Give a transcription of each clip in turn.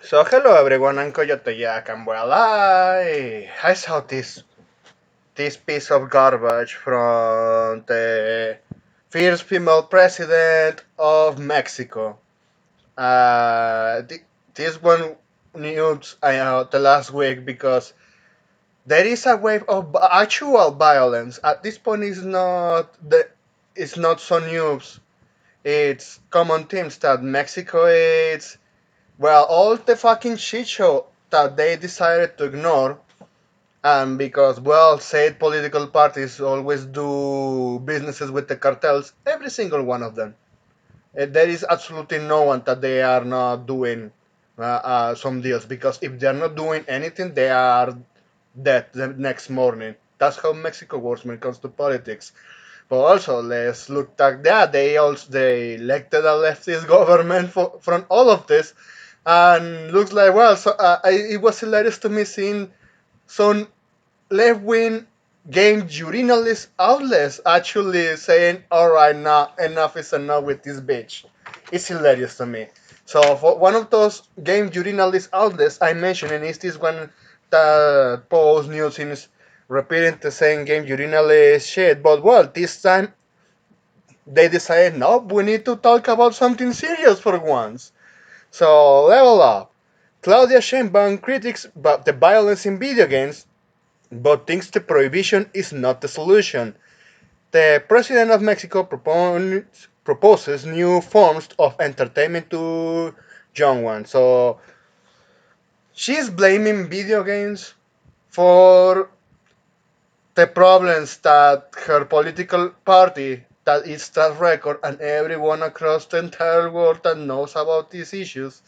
So hello everyone, I'm Coyote Jack, and well, I saw this piece of garbage from the first female president of Mexico. This one news the last week because there is a wave of actual violence. At this point, it's not so news. It's common themes that Mexico is. Well, all the fucking shit show that they decided to ignore, and because, well, said political parties always do businesses with the cartels, every single one of them. There is absolutely no one that they are not doing some deals, because if they're not doing anything, they are dead the next morning. That's how Mexico works when it comes to politics. But also, let's look at that. They elected a leftist government from all of this, and looks like, well. So it was hilarious to me seeing some left-wing game journalist outlets actually saying, "All right, now enough is enough with this bitch." It's hilarious to me. So for one of those game journalist outlets I mentioned, and is this one that posts news is repeating the same game journalist shit, but well, this time they decided, no, we need to talk about something serious for once. So level up. Claudia Sheinbaum critiques the violence in video games, but thinks the prohibition is not the solution. The president of Mexico proposes new forms of entertainment to young ones. So she's blaming video games for the problems that her political party, that is track record, and everyone across the entire world that knows about these issues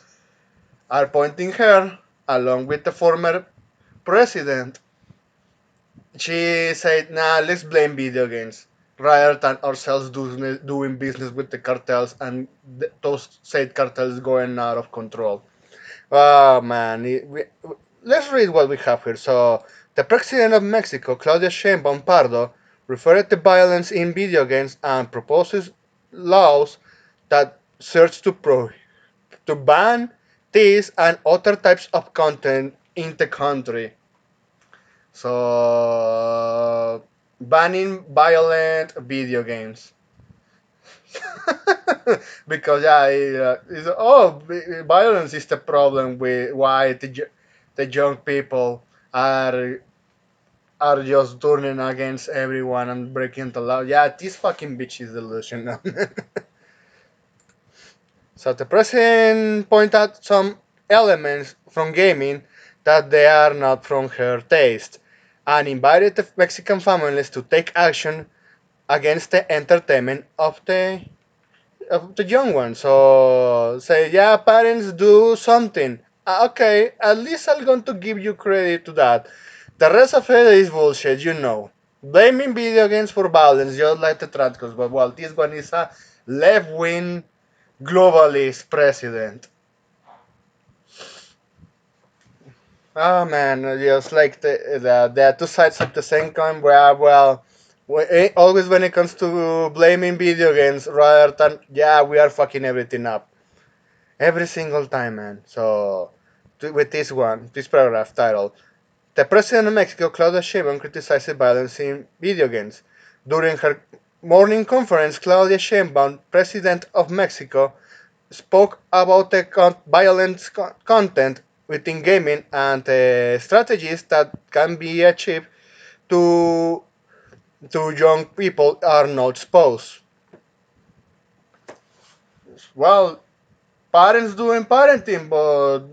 are pointing her, along with the former president. She said, nah, let's blame video games rather than ourselves doing business with the cartels and those said cartels going out of control. Oh man, let's read what we have here. So, the president of Mexico, Claudia Sheinbaum Pardo, referred to violence in video games and proposes laws that search to ban these and other types of content in the country. So, banning violent video games. Because yeah, violence is the problem with why the young people are are just turning against everyone and breaking the law. Yeah, this fucking bitch is delusional. So the president pointed out some elements from gaming that they are not from her taste, and invited the Mexican families to take action against the entertainment of the young ones. So say, yeah, parents, do something. Okay, at least I'm going to give you credit to that. The rest of it is bullshit, you know. Blaming video games for violence, just like the Trancos, but well, this one is a left-wing globalist president. Oh man, just like the two sides of the same coin. Where well, always when it comes to blaming video games, rather than yeah, we are fucking everything up every single time, man. So with this one, this paragraph titled "The President of Mexico, Claudia Sheinbaum, criticized violence in video games." During her morning conference, Claudia Sheinbaum, President of Mexico, spoke about the violent content within gaming and the strategies that can be achieved to young people are not exposed. Well, parents doing parenting, but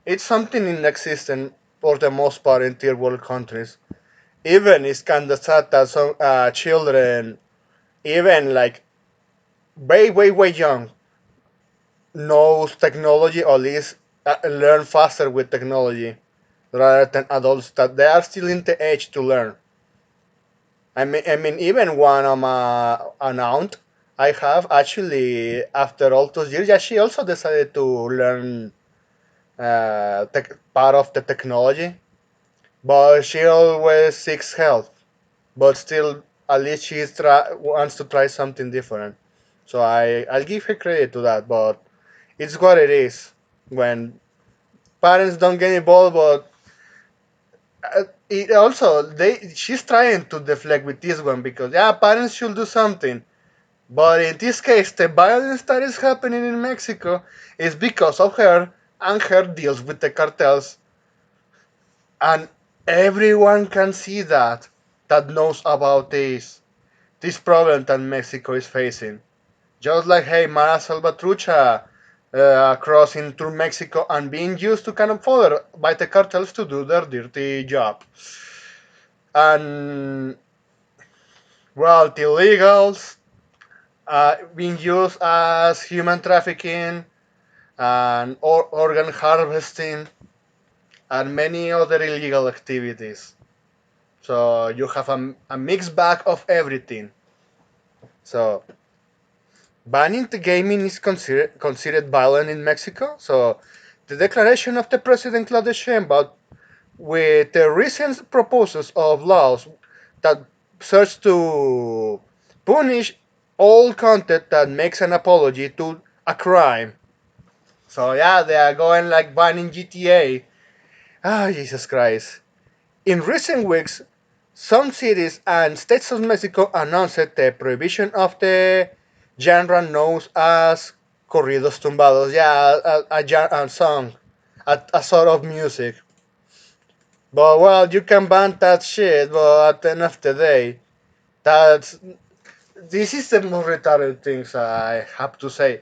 it's something inexistent for the most part in third world countries. Even it's kind of sad that some children, even like way young, knows technology, or at least learn faster with technology rather than adults that they are still in the age to learn. I mean, even one of my an aunt I have actually, after all those years, yeah, she also decided to learn part of the technology, but she always seeks help. But still, at least wants to try something different. So I'll give her credit to that, but it's what it is when parents don't get involved, but it also she's trying to deflect with this one because yeah, parents should do something. But in this case, the violence that is happening in Mexico is because of her, and her deals with the cartels, and everyone can see that knows about this problem that Mexico is facing. Just like hey, Mara Salvatrucha crossing through Mexico and being used to kind of fodder by the cartels to do their dirty job. And well, the illegals being used as human trafficking and organ harvesting and many other illegal activities. So you have a mixed bag of everything. So banning the gaming is considered violent in Mexico. So the declaration of the President Claudia Sheinbaum with the recent proposals of laws that search to punish all content that makes an apology to a crime. So yeah, they are going like banning GTA. Ah, Jesus Christ. In recent weeks, some cities and states of Mexico announced the prohibition of the genre known as corridos tumbados. Yeah, a song, a sort of music. But well, you can ban that shit, but at the end of the day, that's this is the most retarded things I have to say.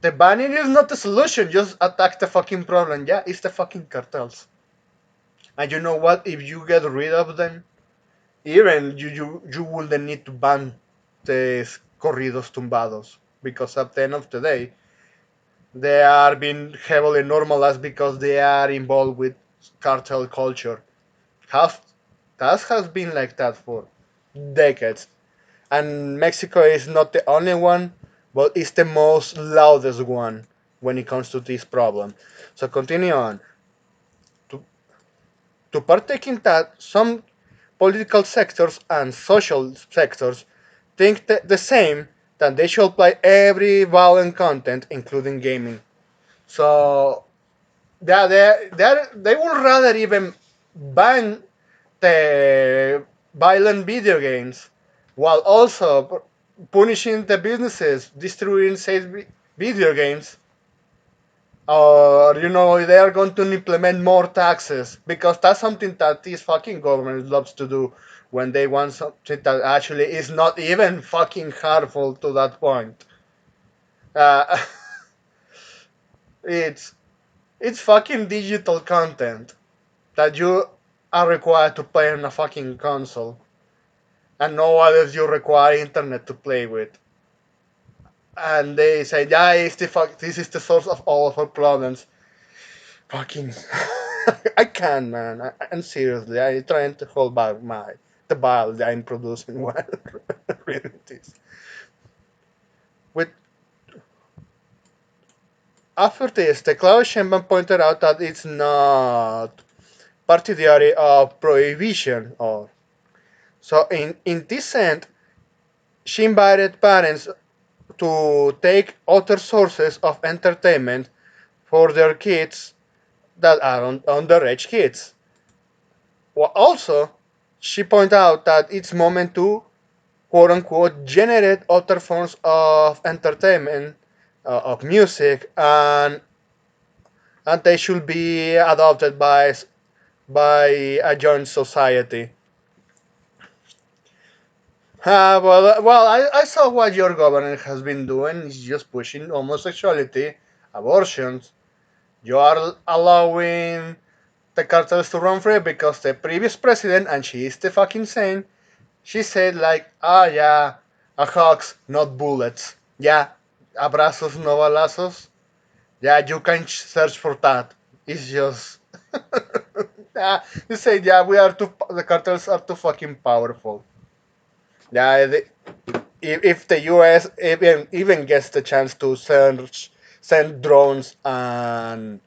The banning is not the solution, just attack the fucking problem. Yeah, it's the fucking cartels. And you know what? If you get rid of them, even you wouldn't need to ban the corridos tumbados because at the end of the day, they are being heavily normalized because they are involved with cartel culture. Has that has been like that for decades, and Mexico is not the only one, but it's the most loudest one when it comes to this problem. So continue on to to partake in that some political sectors and social sectors think the same that they should apply every violent content, including gaming. So they would rather even ban the violent video games while also punishing the businesses distributing said video games, or they are going to implement more taxes because that's something that this fucking government loves to do when they want something that actually is not even fucking harmful to that point. uh, it's it's fucking digital content that you are required to play on a fucking console, and no others you require internet to play with. And they say, yeah, this is the source of all of our problems. Fucking, I can, man. And seriously, I'm trying to hold back the bile that I'm producing while reading this. With after this, the Klaus Schemban pointed out that it's not particularly of prohibition or so. In this sense, she invited parents to take other sources of entertainment for their kids that are underage kids. Well, also, she pointed out that it's moment to quote unquote generate other forms of entertainment, of music, and they should be adopted by a joint society. I saw what your government has been doing is just pushing homosexuality, abortions. You are allowing the cartels to run free because the previous president, and she is the fucking same, she said like, ah yeah, a hugs, not bullets. Yeah, abrazos, no balazos. Yeah, you can search for that. It's just, yeah, you say yeah, the cartels are too fucking powerful. Yeah, if the U.S. even gets the chance to send drones and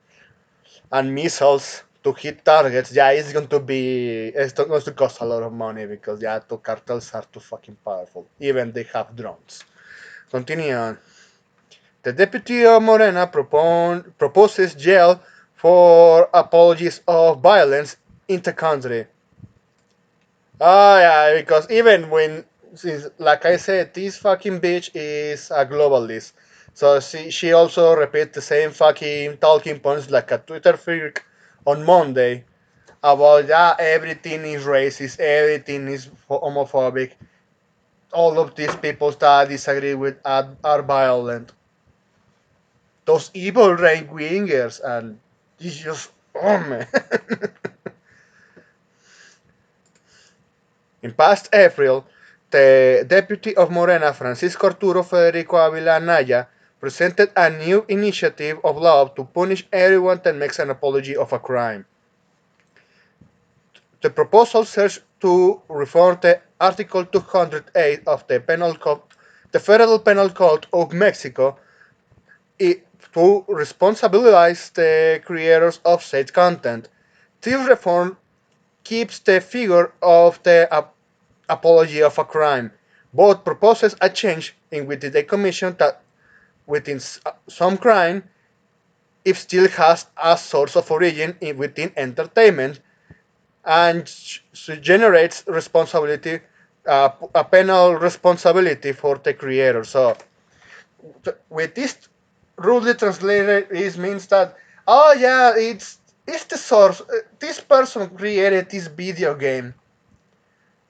missiles to hit targets, yeah, it's going to cost a lot of money because yeah, the cartels are too fucking powerful. Even they have drones. Continue on. The deputy of Morena proposes jail for apologies of violence in the country. Oh yeah, because even when, since like I said, this fucking bitch is a globalist. So she also repeats the same fucking talking points like a Twitter freak on Monday about yeah everything is racist, everything is homophobic. All of these people that disagree with are violent. Those evil right wingers, and it's just oh man. In past April, the deputy of Morena, Francisco Arturo Federico Avila Anaya, presented a new initiative of law to punish everyone that makes an apology of a crime. The proposal serves to reform the Article 208 of the Penal Code, the Federal Penal Code of Mexico, to responsibilize the creators of said content. This reform keeps the figure of the apology of a crime, but proposes a change in which the commission that within some crime it still has a source of origin within entertainment and generates responsibility, a penal responsibility for the creator. So with this rudely translated, it means that oh yeah, it's the source. This person created this video game,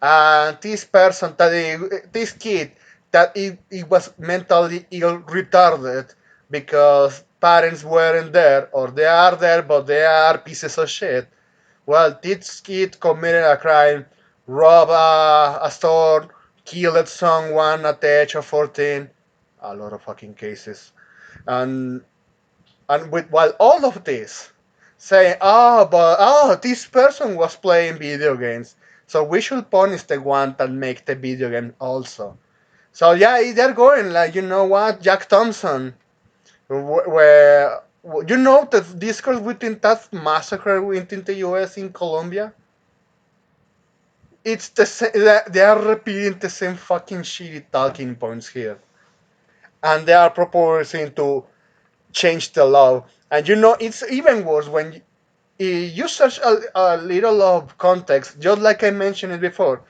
and this person that this kid that he was mentally ill retarded because parents weren't there or they are there but they are pieces of shit. Well, this kid committed a crime, robbed a store, killed someone at the age of 14. A lot of fucking cases. And with while all of this saying, oh, but oh, this person was playing video games, so we should punish the one that make the video game also. So yeah, they're going like, you know what, Jack Thompson, where you know the discourse within that massacre within the U.S. in Colombia. It's the same. They are repeating the same fucking shitty talking points here, and they are proposing to change the law. And you know, it's even worse when you search a little of context, just like I mentioned it before.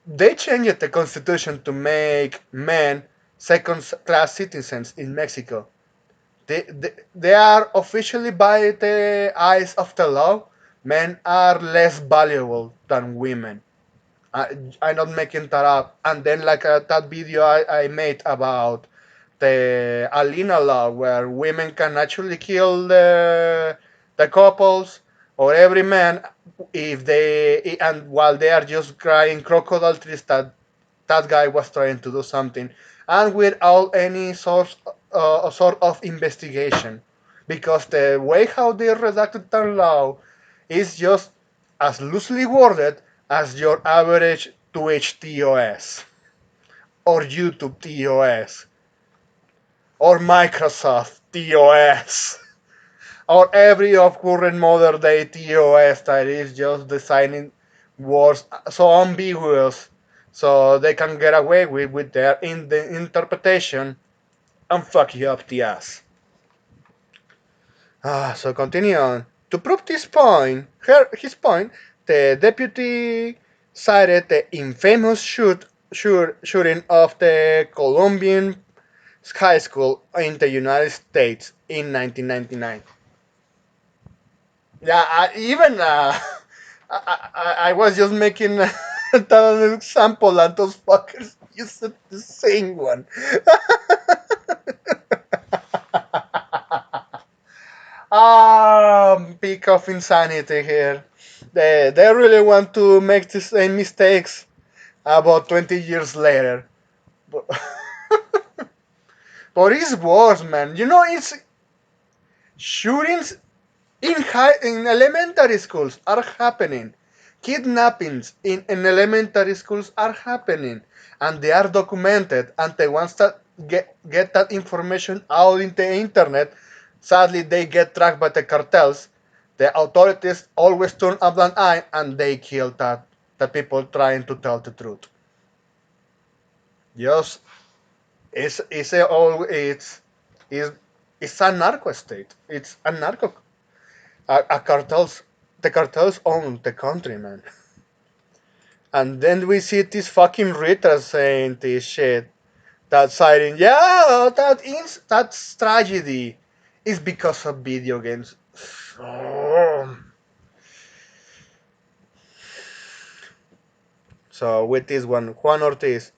They changed the constitution to make men second-class citizens in Mexico. They are officially, by the eyes of the law, men are less valuable than women. I'm not making that up. And then, like that video I made about the Alina law, where women can actually kill the couples or every man if they and while they are just crying crocodile tears that that guy was trying to do something, and without any sort of investigation, because the way how they redacted the law is just as loosely worded as your average Twitch TOS or YouTube TOS or Microsoft TOS or every of current modern day TOS that is just designing words so ambiguous so they can get away with their in the interpretation and fuck you up the ass. So continue on. To prove this point, his point, the deputy cited the infamous shooting of the Colombian high school in the United States in 1999. Yeah, even I was just making an example, and those fuckers used the same one. Peak of insanity here. They really want to make the same mistakes about 20 years later. But, but it's worse, man. You know, it's shootings in elementary schools are happening. Kidnappings in elementary schools are happening, and they are documented. And the ones that get that information out in the internet, sadly, they get tracked by the cartels. The authorities always turn a blind eye, and they kill the people trying to tell the truth. Just it's a, all it's it's a narco state. It's a narco. cartels, the cartels own the country, man. And then we see this fucking Rita saying this shit. That citing, yeah, that's tragedy. It's because of video games. So with this one, Juan Ortiz,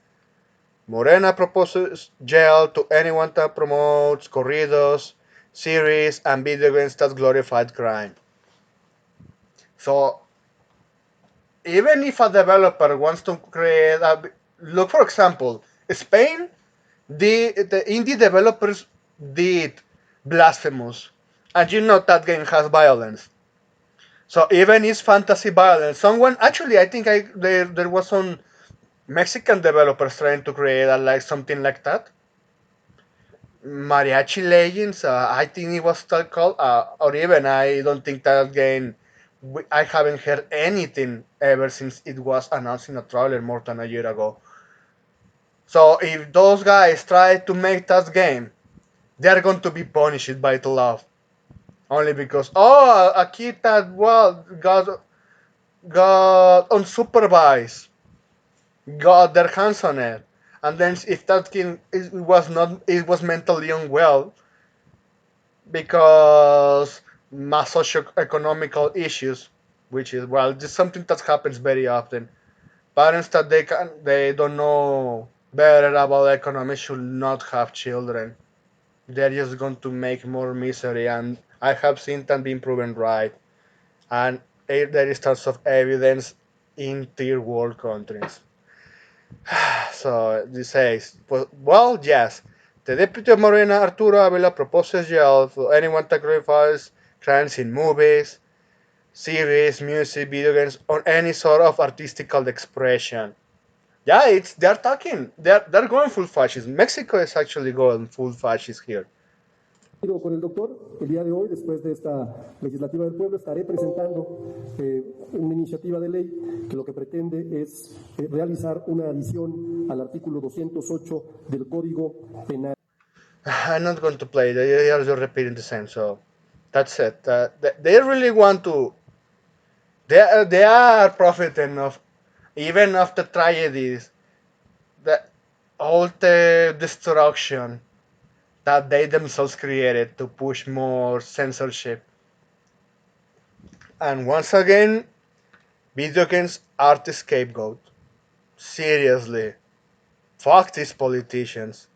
Morena proposes jail to anyone that promotes corridos, series, and video games that glorified crime. So even if a developer wants to create a, look for example, Spain, the indie developers did Blasphemous, and you know that game has violence. So even it's fantasy violence. Someone actually, I think there was some Mexican developers trying to create like something like that. Mariachi Legends, I think it was still called, or even I don't think that game. I haven't heard anything ever since it was announced in a trailer more than a year ago. So if those guys try to make that game, they are going to be punished by the law only because a kid that got unsupervised, got their hands on it, and then if that kid was not, it was mentally unwell because socio-economical issues, which is well, this is something that happens very often. Parents that they don't know better about economy should not have children. They're just going to make more misery, and I have seen that being proven right. And there is tons of evidence in third world countries. So this says, well, yes, the deputy of Marina Arturo Avila proposes jail for anyone that glorifies crimes in movies, series, music, video games, or any sort of artistical expression. Yeah, they're talking. They're going full fascism. Mexico is actually going full fascist here. Con el doctor, el día de hoy, después de esta legislativa del pueblo, estaré presentando una iniciativa de ley que lo que pretende es realizar una adición al artículo 208 del Código Penal. I'm not going to play. They are just repeating the same. So that's it. They really want to. They are profiting of even of the tragedies, the all the destruction that they themselves created to push more censorship. And once again, video games are the scapegoat. Seriously, fuck these politicians.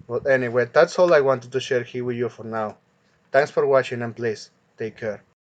But anyway, that's all I wanted to share here with you for now. Thanks for watching and please take care.